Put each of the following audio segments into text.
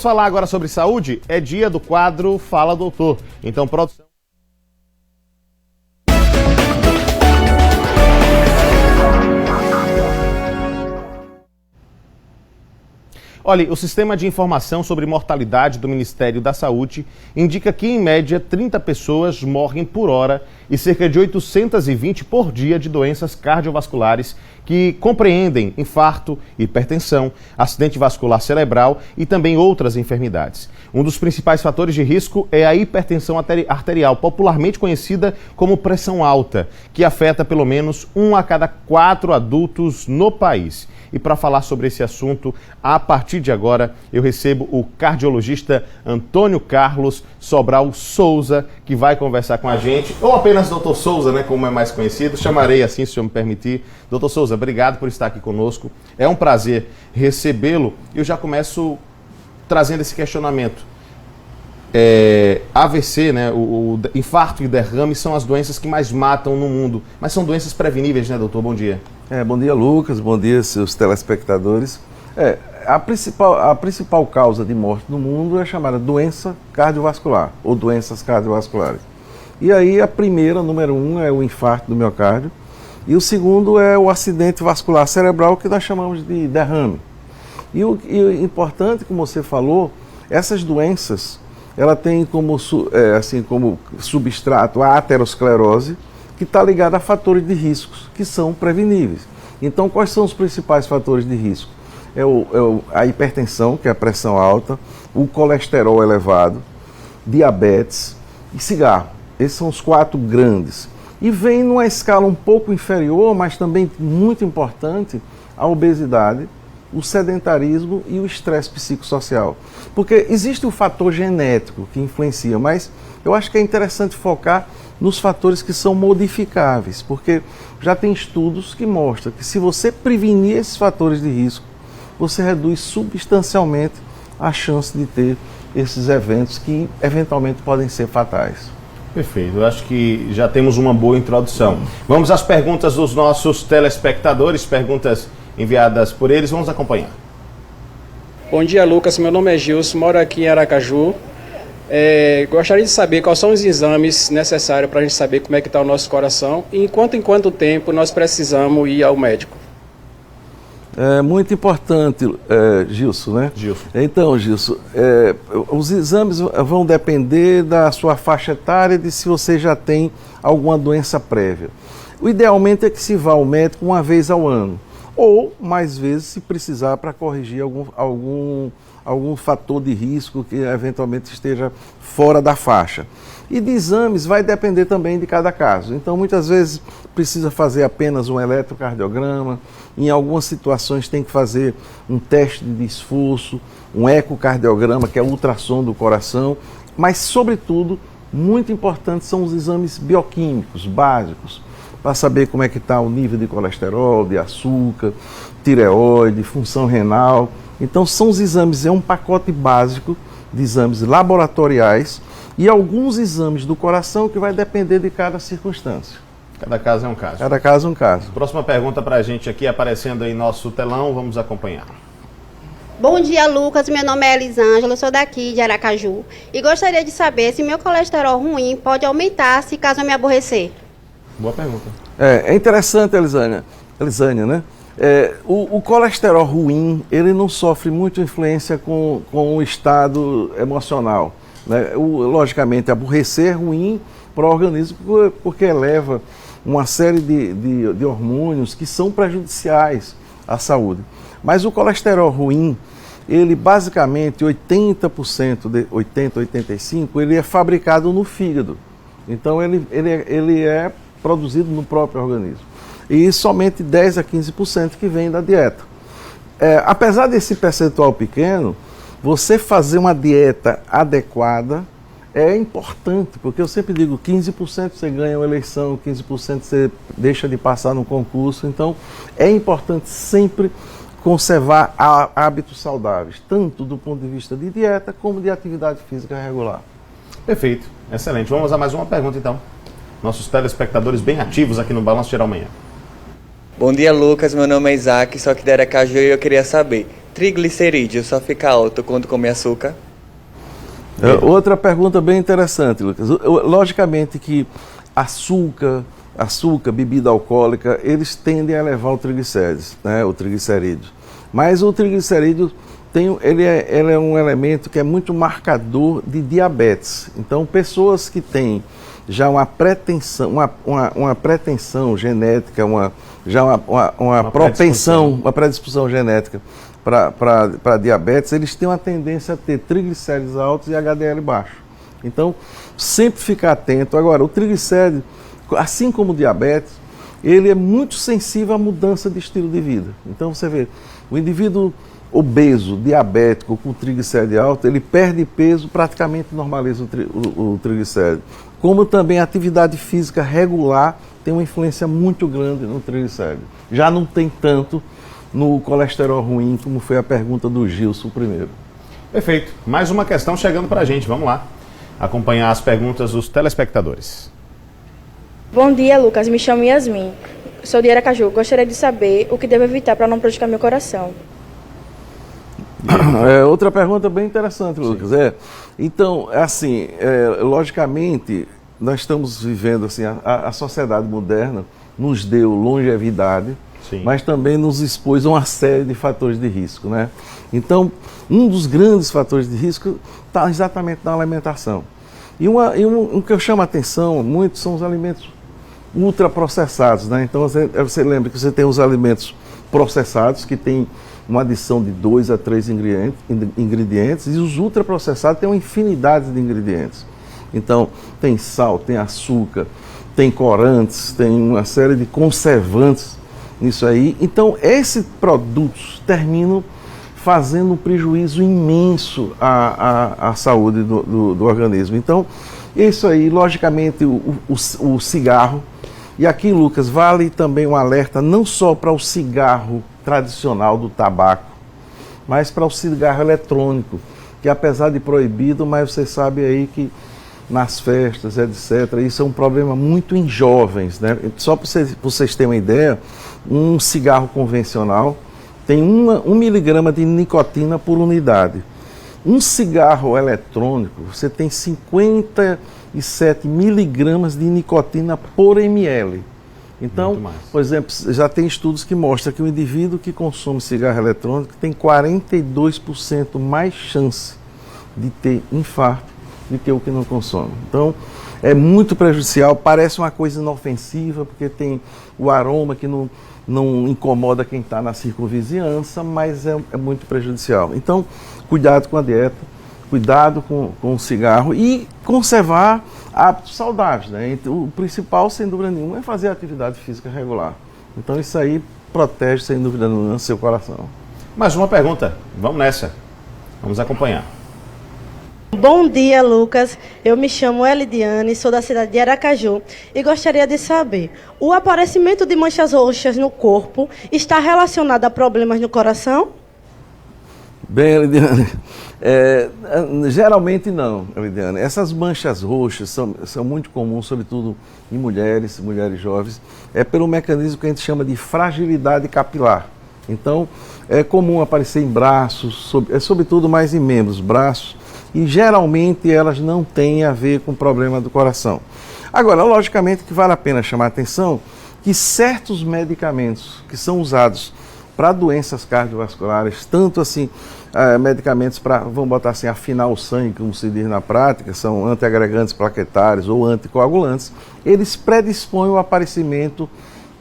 Falar agora sobre saúde, é dia do quadro Fala Doutor. Então, produção. Olha, o Sistema de Informação sobre Mortalidade do Ministério da Saúde indica que, em média, 30 pessoas morrem por hora e cerca de 820 por dia de doenças cardiovasculares que compreendem infarto, hipertensão, acidente vascular cerebral e também outras enfermidades. Um dos principais fatores de risco é a hipertensão arterial, popularmente conhecida como pressão alta, que afeta pelo menos 1 a cada 4 adultos no país. E para falar sobre esse assunto, a partir de agora, eu recebo o cardiologista Antônio Carlos Sobral Souza, que vai conversar com a gente, ou apenas Dr. Souza, né, como é mais conhecido, chamarei assim, se o senhor me permitir. Dr. Souza, obrigado por estar aqui conosco. É um prazer recebê-lo. Eu já começo trazendo esse questionamento. AVC, né, o infarto e derrame são as doenças que mais matam no mundo, mas são doenças preveníveis, né, doutor? Bom dia. Bom dia, Lucas, bom dia, seus telespectadores. A principal causa de morte no mundo é chamada doença cardiovascular, ou doenças cardiovasculares. E aí a primeira, número 1, é o infarto do miocárdio, e o segundo é o acidente vascular cerebral, que nós chamamos de derrame. E o importante, como você falou, essas doenças, ela tem como substrato a aterosclerose, que está ligada a fatores de riscos, que são preveníveis. Então, quais são os principais fatores de risco? A hipertensão, que é a pressão alta, o colesterol elevado, diabetes e cigarro. Esses são os 4 grandes. E vem numa escala um pouco inferior, mas também muito importante, a obesidade, o sedentarismo e o estresse psicossocial. Porque existe o fator genético que influencia, mas eu acho que é interessante focar nos fatores que são modificáveis, porque já tem estudos que mostram que se você prevenir esses fatores de risco, você reduz substancialmente a chance de ter esses eventos que eventualmente podem ser fatais. Perfeito, eu acho que já temos uma boa introdução. Vamos às perguntas dos nossos telespectadores, perguntas enviadas por eles, vamos acompanhar. Bom dia, Lucas, meu nome é Gilson, moro aqui em Aracaju. Gostaria de saber quais são os exames necessários para a gente saber como é que está o nosso coração e em quanto tempo nós precisamos ir ao médico. É muito importante, Gilson, né? Gilson. Então, Gilson, os exames vão depender da sua faixa etária e de se você já tem alguma doença prévia. O idealmente é que se vá ao médico uma vez ao ano, ou mais vezes se precisar para corrigir algum fator de risco que eventualmente esteja fora da faixa. E de exames vai depender também de cada caso. Então, muitas vezes precisa fazer apenas um eletrocardiograma, em algumas situações tem que fazer um teste de esforço, um ecocardiograma, que é o ultrassom do coração, mas, sobretudo, muito importante são os exames bioquímicos básicos, para saber como é que está o nível de colesterol, de açúcar, tireoide, função renal. Então são os exames, é um pacote básico de exames laboratoriais e alguns exames do coração que vai depender de cada circunstância. Cada caso é um caso. Cada caso é um caso. Próxima pergunta para a gente aqui, aparecendo aí nosso telão, vamos acompanhar. Bom dia, Lucas. Meu nome é Elisângela, eu sou daqui de Aracaju e gostaria de saber se meu colesterol ruim pode aumentar se caso eu me aborrecer. Boa pergunta. É interessante, Elisânia, né? O colesterol ruim, ele não sofre muita influência com o estado emocional, né? Logicamente, aborrecer é ruim para o organismo porque eleva uma série de hormônios que são prejudiciais à saúde. Mas o colesterol ruim, ele basicamente 80%, 85%, ele é fabricado no fígado. Então ele é produzido no próprio organismo. E somente 10 a 15% que vem da dieta. Apesar desse percentual pequeno, você fazer uma dieta adequada é importante, porque eu sempre digo, 15% você ganha uma eleição, 15% você deixa de passar no concurso. Então, é importante sempre conservar hábitos saudáveis, tanto do ponto de vista de dieta, como de atividade física regular. Perfeito, excelente. Vamos a mais uma pergunta, então. Nossos telespectadores bem ativos aqui no Balanço Geral Manhã. Bom dia, Lucas. Meu nome é Isaac, só que de Aracaju, e eu queria saber, triglicerídeo só fica alto quando come açúcar? Outra pergunta bem interessante, Lucas. Logicamente que açúcar, bebida alcoólica, eles tendem a elevar o triglicérides, né, o triglicerídeo. Mas o triglicerídeo ele é um elemento que é muito marcador de diabetes. Então, pessoas que têm já uma pretensão, uma pretensão genética, uma propensão, uma predisposição genética para diabetes, eles têm uma tendência a ter triglicéridos altos e HDL baixo. Então, sempre ficar atento. Agora, o triglicérido, assim como o diabetes, ele é muito sensível à mudança de estilo de vida. Então, você vê, o indivíduo obeso, diabético, com triglicérido alto, ele perde peso, praticamente normaliza o triglicérido. Como também a atividade física regular tem uma influência muito grande no triglicérido. Já não tem tanto no colesterol ruim, como foi a pergunta do Gilson primeiro. Perfeito. Mais uma questão chegando para a gente. Vamos lá acompanhar as perguntas dos telespectadores. Bom dia, Lucas. Me chamo Yasmin. Sou de Aracaju. Gostaria de saber o que devo evitar para não prejudicar meu coração. Outra pergunta bem interessante, Lucas. Então, assim, logicamente, nós estamos vivendo, assim, a sociedade moderna nos deu longevidade, sim, mas também nos expôs a uma série de fatores de risco, né? Então, um dos grandes fatores de risco está exatamente na alimentação. E um que eu chamo a atenção muito são os alimentos ultraprocessados, né? Então, você lembra que você tem os alimentos processados, que tem uma adição de 2 a 3 ingredientes, e os ultraprocessados têm uma infinidade de ingredientes. Então, tem sal, tem açúcar, tem corantes, tem uma série de conservantes nisso aí. Então, esses produtos terminam fazendo um prejuízo imenso à saúde do organismo. Então, isso aí, logicamente, o cigarro. E aqui, Lucas, vale também um alerta não só para o cigarro tradicional do tabaco, mas para o cigarro eletrônico, que apesar de proibido, mas você sabe aí que nas festas, etc., isso é um problema muito em jovens, né? Só para vocês terem uma ideia, um cigarro convencional tem 1 miligrama de nicotina por unidade. Um cigarro eletrônico, você tem 57 miligramas de nicotina por ml. Então, por exemplo, já tem estudos que mostram que o indivíduo que consome cigarro eletrônico tem 42% mais chance de ter infarto do que o que não consome. Então, é muito prejudicial, parece uma coisa inofensiva, porque tem o aroma que não incomoda quem está na circunvizinhança, mas é muito prejudicial. Então, cuidado com a dieta, cuidado com o cigarro e conservar hábitos saudáveis, né? O principal, sem dúvida nenhuma, é fazer atividade física regular. Então isso aí protege, sem dúvida nenhuma, seu coração. Mais uma pergunta. Vamos nessa. Vamos acompanhar. Bom dia, Lucas. Eu me chamo Elidiane, sou da cidade de Aracaju e gostaria de saber, o aparecimento de manchas roxas no corpo está relacionado a problemas no coração? Bem, Elidiane, geralmente não, Elidiane. Essas manchas roxas são muito comuns, sobretudo em mulheres jovens, pelo mecanismo que a gente chama de fragilidade capilar. Então, é comum aparecer em braços, sobretudo mais em membros, braços, e geralmente elas não têm a ver com problema do coração. Agora, logicamente que vale a pena chamar a atenção que certos medicamentos que são usados para doenças cardiovasculares, tanto assim, medicamentos para, vamos botar assim, afinar o sangue, como se diz na prática, são antiagregantes plaquetários ou anticoagulantes, eles predispõem o aparecimento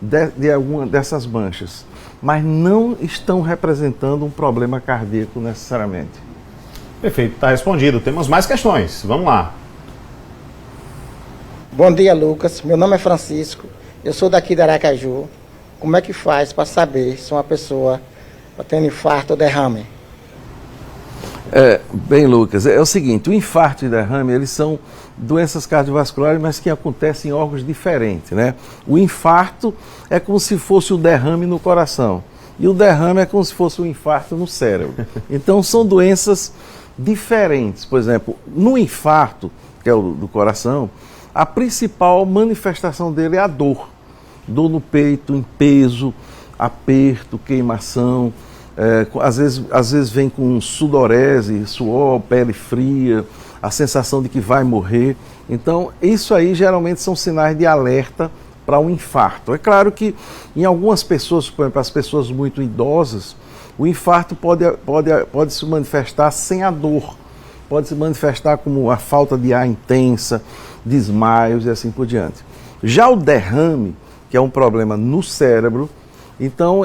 de alguma dessas manchas, mas não estão representando um problema cardíaco necessariamente. Perfeito, está respondido. Temos mais questões. Vamos lá. Bom dia, Lucas. Meu nome é Francisco. Eu sou daqui de Aracaju. Como é que faz para saber se uma pessoa está tendo infarto ou derrame? Bem, Lucas, é o seguinte, o infarto e derrame, eles são doenças cardiovasculares, mas que acontecem em órgãos diferentes, né? O infarto é como se fosse o derrame no coração. E o derrame é como se fosse um infarto no cérebro. Então, são doenças diferentes. Por exemplo, no infarto, que é o do coração, a principal manifestação dele é a dor. Dor no peito, em peso, aperto, queimação, às vezes vem com sudorese, suor, pele fria, a sensação de que vai morrer. Então, isso aí geralmente são sinais de alerta para um infarto. É claro que em algumas pessoas, por exemplo, as pessoas muito idosas, o infarto pode se manifestar sem a dor, pode se manifestar como a falta de ar intensa, desmaios e assim por diante. Já o derrame, que é um problema no cérebro, então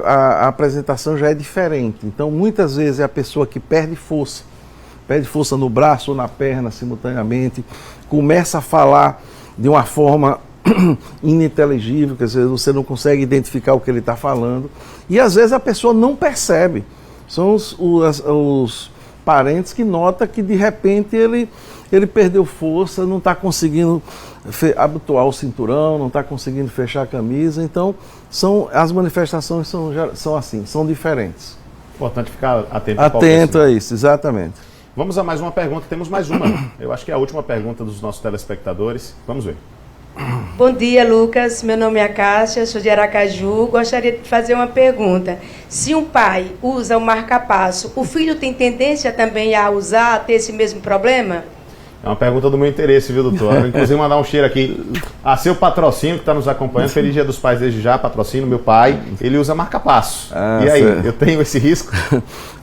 a apresentação já é diferente. Então muitas vezes é a pessoa que perde força no braço ou na perna simultaneamente, começa a falar de uma forma ininteligível, quer dizer, você não consegue identificar o que ele está falando, e às vezes a pessoa não percebe. São os parentes que notam que de repente ele perdeu força, não está conseguindo abotoar o cinturão, não está conseguindo fechar a camisa. Então as manifestações são assim, são diferentes. Importante ficar atento a isso, exatamente. Vamos a mais uma pergunta, temos mais uma. Eu acho que é a última pergunta dos nossos telespectadores. Vamos ver. Bom dia, Lucas. Meu nome é Cássia, sou de Aracaju. Gostaria de fazer uma pergunta. Se um pai usa o marca-passo, o filho tem tendência também a usar, a ter esse mesmo problema? É uma pergunta do meu interesse, viu, doutor? Inclusive, mandar um cheiro aqui a seu patrocínio, que está nos acompanhando. Feliz Dia dos Pais desde já, patrocínio, meu pai. Ele usa marca-passo. E aí, certo. Eu tenho esse risco?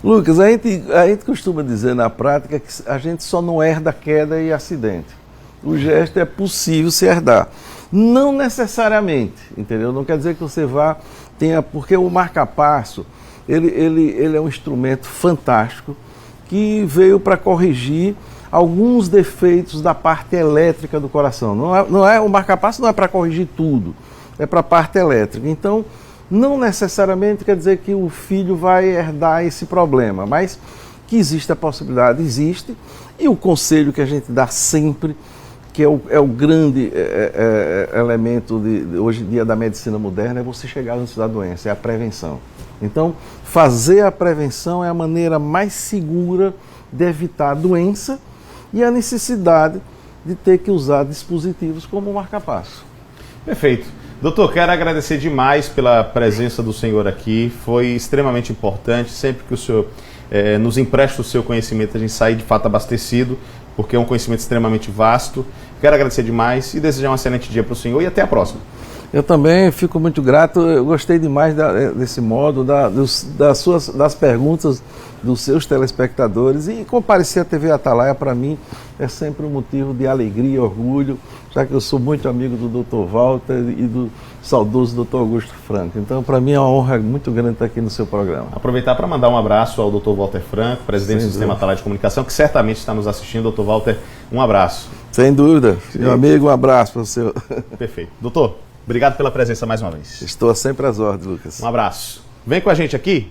Lucas, a gente costuma dizer na prática que a gente só não herda queda e acidente. O gesto é possível se herdar. Não necessariamente, entendeu? Não quer dizer que você porque o marca-passo, ele é um instrumento fantástico que veio para corrigir alguns defeitos da parte elétrica do coração. O marca-passo não é para corrigir tudo, é para a parte elétrica. Então, não necessariamente quer dizer que o filho vai herdar esse problema, mas que existe a possibilidade, existe. E o conselho que a gente dá sempre, que é o grande elemento hoje em dia da medicina moderna, é você chegar antes da doença, é a prevenção. Então, fazer a prevenção é a maneira mais segura de evitar a doença e a necessidade de ter que usar dispositivos como o marca-passo. Perfeito. Doutor, quero agradecer demais pela presença do senhor aqui, foi extremamente importante. Sempre que o senhor nos empresta o seu conhecimento, a gente sai de fato abastecido, porque é um conhecimento extremamente vasto. Quero agradecer demais e desejar um excelente dia para o senhor e até a próxima. Eu também fico muito grato, eu gostei demais desse modo, das perguntas dos seus telespectadores, e comparecer à TV Atalaia para mim é sempre um motivo de alegria e orgulho, já que eu sou muito amigo do Dr. Walter e do saudoso Dr. Augusto Franco. Então, para mim é uma honra muito grande estar aqui no seu programa. Aproveitar para mandar um abraço ao Dr. Walter Franco, presidente do Sistema Atalaia de Comunicação, que certamente está nos assistindo. Dr. Walter, um abraço. Sem dúvida. Meu amigo, um abraço para o senhor. Perfeito. Doutor, obrigado pela presença mais uma vez. Estou sempre às ordens, Lucas. Um abraço. Vem com a gente aqui.